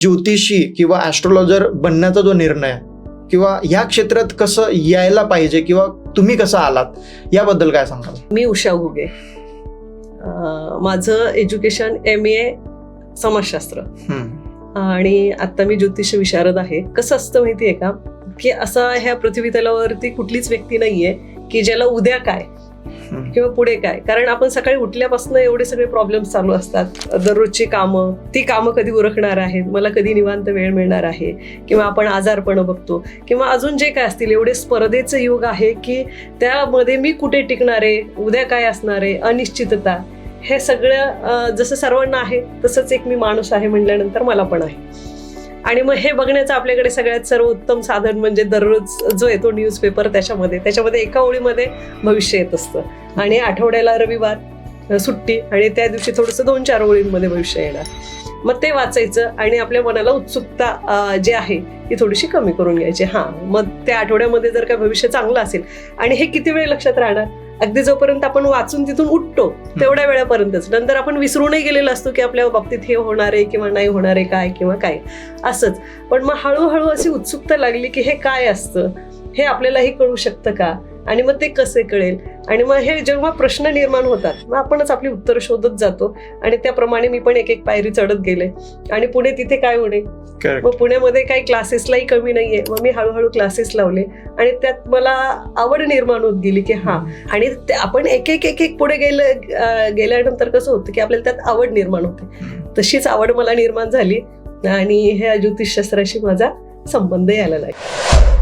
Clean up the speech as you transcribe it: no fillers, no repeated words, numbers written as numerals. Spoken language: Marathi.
ज्योतिषी किंवा ॲस्ट्रोलॉजर बनण्याचा जो निर्णय किंवा ह्या क्षेत्रात कसं यायला पाहिजे किंवा तुम्ही कसं आलात याबद्दल काय सांगाल? मी उषा घुगे. माझं एज्युकेशन MA समाजशास्त्र आणि आता मी ज्योतिष विशारद आहे. कसं असतं माहितीये का, की असं ह्या पृथ्वी तलावरती कुठलीच व्यक्ती नाहीये की ज्याला उद्या काय किंवा पुढे काय. कारण आपण सकाळी उठल्यापासून एवढे सगळे प्रॉब्लेम्स चालू असतात, दररोजची कामं, ती कामं कधी उरकणार आहेत, मला कधी निवांत वेळ मिळणार आहे, किंवा आपण आजारपण बघतो, किंवा अजून जे काय असतील, एवढे स्पर्धेचं युग आहे की त्यामध्ये मी कुठे टिकणार आहे, उद्या काय असणार आहे, अनिश्चितता, हे सगळं जसं सर्वांना आहे तसंच एक मी माणूस आहे म्हटल्यानंतर मला पण आहे. आणि मग हे बघण्याचं आपल्याकडे सगळ्यात सर्वोत्तम साधन म्हणजे दररोज जो येतो न्यूजपेपर, त्याच्यामध्ये एका ओळीमध्ये भविष्य येत असतं आणि आठवड्याला रविवार सुट्टी आणि त्या दिवशी थोडंसं 2-4 ओळींमध्ये भविष्य येणार. मग ते वाचायचं आणि आपल्या मनाला उत्सुकता जी आहे ती थोडीशी कमी करून घ्यायची. मग त्या आठवड्यामध्ये जर का भविष्य चांगलं असेल, आणि हे किती वेळ लक्षात राहणार, अगदी जोपर्यंत आपण वाचून तिथून उठतो तेवढ्या वेळापर्यंतच. नंतर आपण विसरूनही गेलेलो असतो की आपल्या बाबतीत हे होणार आहे किंवा नाही होणार आहे, काय किंवा काय असंच. पण मग हळूहळू अशी उत्सुकता लागली की हे काय असतं, हे आपल्यालाही कळू शकतं का, आणि मग ते कसे कळेल. आणि मग हे जेव्हा प्रश्न निर्माण होतात मग आपणच आपली उत्तर शोधत जातो आणि त्याप्रमाणे मी पण एक पायरी चढत गेले. आणि पुणे तिथे काय होणे, मग पुण्यामध्ये काही क्लासेसलाही कमी नाहीये. मग मी हळूहळू क्लासेस लावले आणि त्यात मला आवड निर्माण होत गेली की आणि आपण एक पुढे गेल्यानंतर कसं होतं की आपल्याला त्यात आवड निर्माण होते. तशीच आवड मला निर्माण झाली आणि ह्या ज्योतिषशास्त्राशी माझा संबंध यायला लागला.